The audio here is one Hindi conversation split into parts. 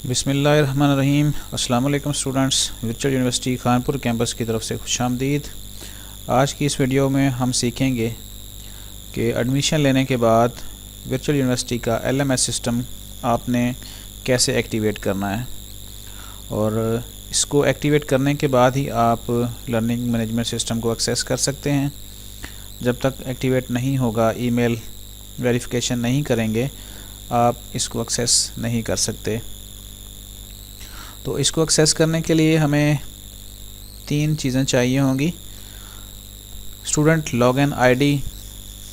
बिस्मिल्लाहिर्रहमानिर्रहीम। अस्सलाम वालेकुम students, virtual university Khanpur campus की तरफ से खुशामदीद। आज की इस वीडियो में हम सीखेंगे कि एडमिशन लेने के बाद वर्चुअल यूनिवर्सिटी का एलएमएस सिस्टम आपने कैसे एक्टिवेट करना है, और इसको एक्टिवेट करने के बाद ही आप लर्निंग मैनेजमेंट सिस्टम को एक्सेस कर सकते हैं। जब तक एक्टिवेट नहीं होगा, ईमेल वेरिफिकेशन नहीं करेंगे, आप इसको एक्सेस नहीं कर सकते। तो इसको एक्सेस करने के लिए हमें 3 चीज़ें चाहिए होंगी। स्टूडेंट लॉगिन आईडी,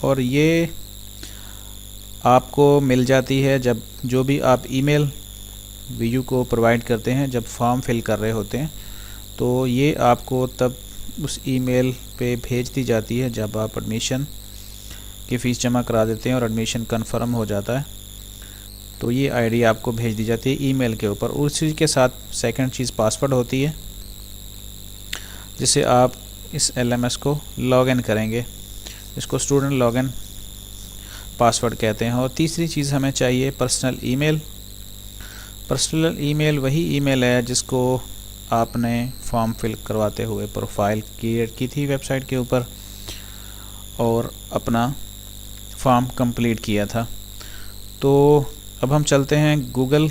और ये आपको मिल जाती है जब जो भी आप ईमेल वीयू को प्रोवाइड करते हैं, जब फॉर्म फिल कर रहे होते हैं, तो ये आपको तब उस ईमेल पे भेज दी जाती है जब आप एडमिशन की फ़ीस जमा करा देते हैं और एडमिशन कंफर्म हो जाता है। तो ये आईडी आपको भेज दी जाती है ईमेल के ऊपर। उसी के साथ सेकंड चीज़ पासवर्ड होती है, जिसे आप इस एलएमएस को लॉगिन करेंगे, इसको स्टूडेंट लॉगिन पासवर्ड कहते हैं। और तीसरी चीज़ हमें चाहिए पर्सनल ईमेल। पर्सनल ईमेल वही ईमेल है जिसको आपने फॉर्म फिल करवाते हुए प्रोफाइल क्रिएट की थी वेबसाइट के ऊपर और अपना फॉर्म कंप्लीट किया था। तो अब हम चलते हैं गूगल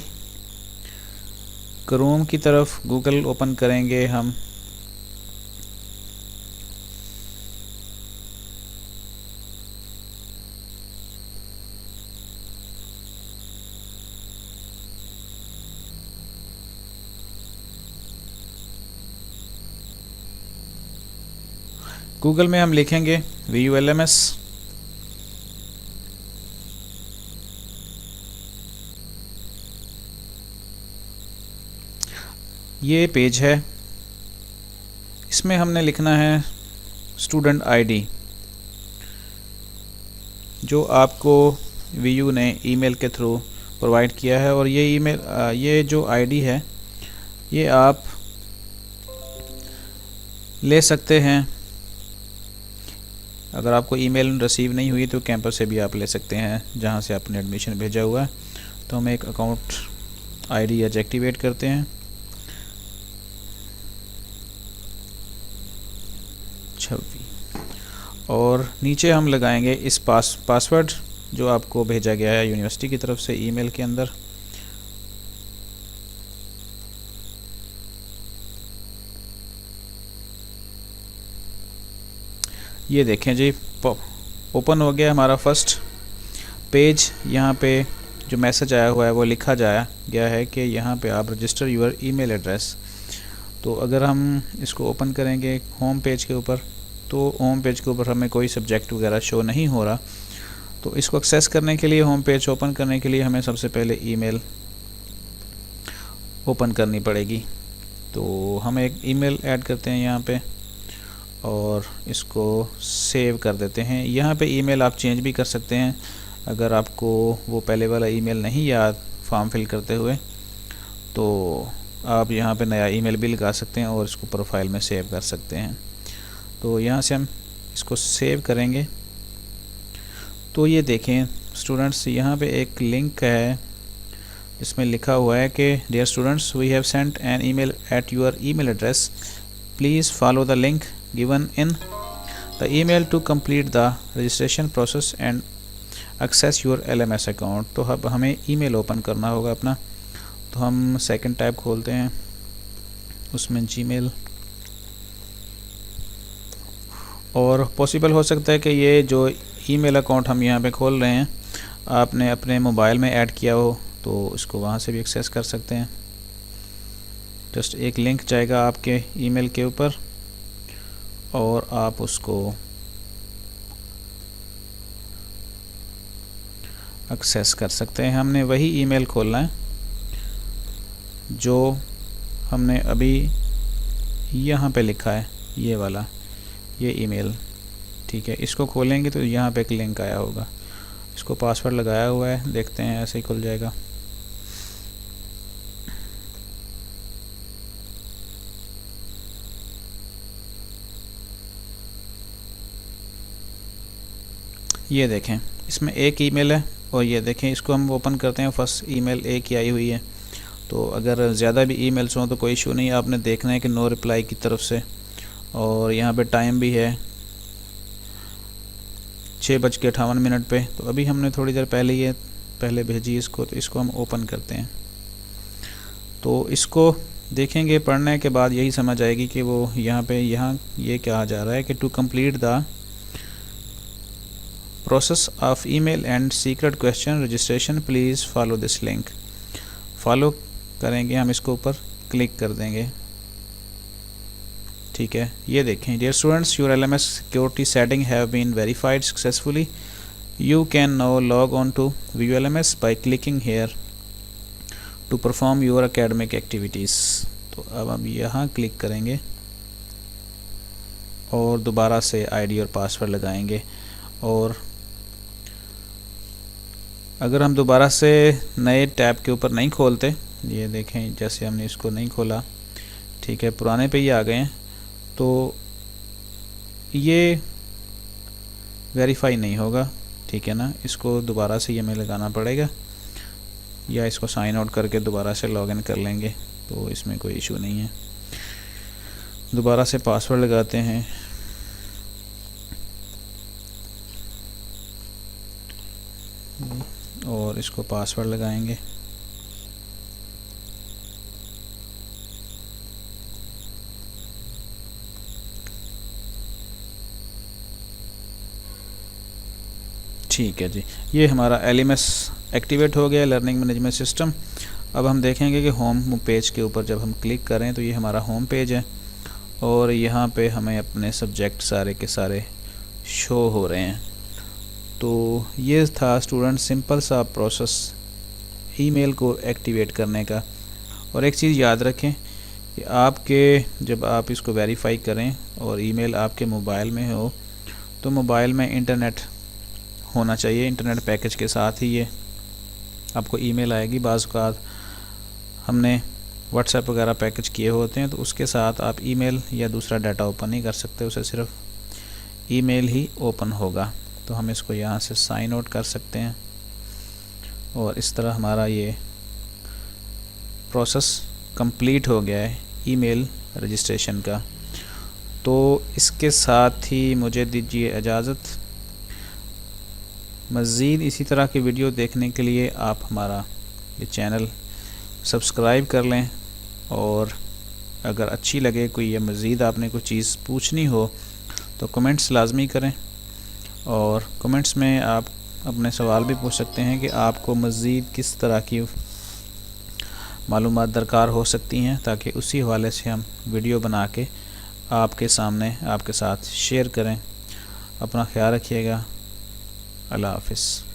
क्रोम की तरफ। गूगल ओपन करेंगे हम। गूगल में हम लिखेंगे VULMS। ये पेज है, इसमें हमने लिखना है स्टूडेंट आईडी, जो आपको वीयू ने ईमेल के थ्रू प्रोवाइड किया है। और ये जो आईडी है, ये आप ले सकते हैं। अगर आपको ईमेल रिसीव नहीं हुई तो कैंपस से भी आप ले सकते हैं जहां से आपने एडमिशन भेजा हुआ है। तो हम एक अकाउंट आईडी आज एक्टिवेट करते हैं। और नीचे हम लगाएंगे इस पासवर्ड जो आपको भेजा गया है यूनिवर्सिटी की तरफ से ईमेल के अंदर। ये देखें जी, ओपन हो गया हमारा फर्स्ट पेज। यहाँ पे जो मैसेज आया हुआ है वो लिखा गया है कि यहाँ पे आप रजिस्टर यूर ईमेल एड्रेस। तो अगर हम इसको ओपन करेंगे होम पेज के ऊपर, तो होम पेज के ऊपर हमें कोई सब्जेक्ट वगैरह शो नहीं हो रहा। तो इसको एक्सेस करने के लिए, होम पेज ओपन करने के लिए हमें सबसे पहले ईमेल ओपन करनी पड़ेगी। तो हम एक ईमेल ऐड करते हैं यहाँ पे और इसको सेव कर देते हैं। यहाँ पे ईमेल आप चेंज भी कर सकते हैं अगर आपको वो पहले वाला ईमेल नहीं याद फॉर्म फिल करते हुए, तो आप यहाँ पे नया ईमेल भी लगा सकते हैं और इसको प्रोफाइल में सेव कर सकते हैं। तो यहाँ से हम इसको सेव करेंगे। तो ये देखें स्टूडेंट्स, यहाँ पे एक लिंक है जिसमें लिखा हुआ है कि dear students, we have sent an email at your email address, please follow the link given in the email to complete the registration process and access your LMS account. तो अब हमें ईमेल ओपन करना होगा अपना। तो हम सेकंड टैब खोलते हैं, उसमें जीमेल। और पॉसिबल हो सकता है कि ये जो ईमेल अकाउंट हम यहाँ पे खोल रहे हैं आपने अपने मोबाइल में ऐड किया हो, तो इसको वहाँ से भी एक्सेस कर सकते हैं। जस्ट एक लिंक जाएगा आपके ईमेल के ऊपर और आप उसको एक्सेस कर सकते हैं। हमने वही ईमेल खोलना है जो हमने अभी यहाँ पे लिखा है, ये वाला, ये ईमेल, ठीक है। इसको खोलेंगे तो यहाँ पे एक लिंक आया होगा, इसको पासवर्ड लगाया हुआ है, देखते हैं ऐसे ही खुल जाएगा। ये देखें इसमें एक ईमेल है और ये देखें इसको हम ओपन करते हैं, फर्स्ट ईमेल एक ही आई हुई है। तो अगर ज़्यादा भी ईमेल्स हों तो कोई इशू नहीं, आपने देखना है कि नो रिप्लाई की तरफ से। और यहाँ पे टाइम भी है 6:58 पे। तो अभी हमने थोड़ी देर पहले भेजी इसको, तो इसको हम ओपन करते हैं। तो इसको देखेंगे, पढ़ने के बाद यही समझ आएगी कि वो यहाँ ये कहा जा रहा है कि to complete the process of email and secret question registration please follow this link. Follow करेंगे हम, इसको ऊपर क्लिक कर देंगे। ठीक है, ये देखें, dear students, your LMS security setting have been verified successfully. You can now log on to view LMS by clicking here to perform your academic activities. तो अब हम यहाँ क्लिक करेंगे और दोबारा से ID और पासवर्ड लगाएंगे। और अगर हम दोबारा से नए टैब के ऊपर नहीं खोलते, ये देखें जैसे हमने इसको नहीं खोला, ठीक है, पुराने पे ही आ गए हैं, तो ये वेरीफाई नहीं होगा। ठीक है ना, इसको दोबारा से ये हमें लगाना पड़ेगा, या इसको साइन आउट करके दोबारा से लॉगिन कर लेंगे, तो इसमें कोई इशू नहीं है। दोबारा से पासवर्ड लगाते हैं। और इसको पासवर्ड लगाएंगे। ठीक है जी, ये हमारा LMS एक्टिवेट हो गया, लर्निंग मैनेजमेंट सिस्टम। अब हम देखेंगे कि होम पेज के ऊपर जब हम क्लिक करें तो ये हमारा होम पेज है और यहाँ पे हमें अपने सब्जेक्ट सारे के सारे शो हो रहे हैं। तो ये था स्टूडेंट सिंपल सा प्रोसेस ईमेल को एक्टिवेट करने का। और एक चीज़ याद रखें कि जब आप इसको वेरीफाई करें और ईमेल आपके मोबाइल में हो, तो मोबाइल में इंटरनेट होना चाहिए। इंटरनेट पैकेज के साथ ही ये आपको ईमेल आएगी। बाज़ औक़ात हमने व्हाट्सएप वगैरह पैकेज किए होते हैं, तो उसके साथ आप ईमेल या दूसरा डाटा ओपन नहीं कर सकते, उसे सिर्फ ईमेल ही ओपन होगा। तो हम इसको यहाँ से साइन आउट कर सकते हैं और इस तरह हमारा ये प्रोसेस कंप्लीट हो गया है ईमेल रजिस्ट्रेशन का। तो इसके साथ ही मुझे दीजिए इजाज़त। मज़ीद इसी तरह की वीडियो देखने के लिए आप हमारा ये चैनल सब्सक्राइब कर लें, और अगर अच्छी लगे कोई या मज़ीद आपने कोई चीज़ पूछनी हो तो कमेंट्स लाजमी करें। और कमेंट्स में आप अपने सवाल भी पूछ सकते हैं कि आपको मज़ीद किस तरह की मालूमात दरकार हो सकती हैं, ताकि उसी हवाले से हम वीडियो बना के आपके सामने आपके साथ शेयर करें। अपना ख्याल रखिएगा। अल्लाह हाफ़िज़।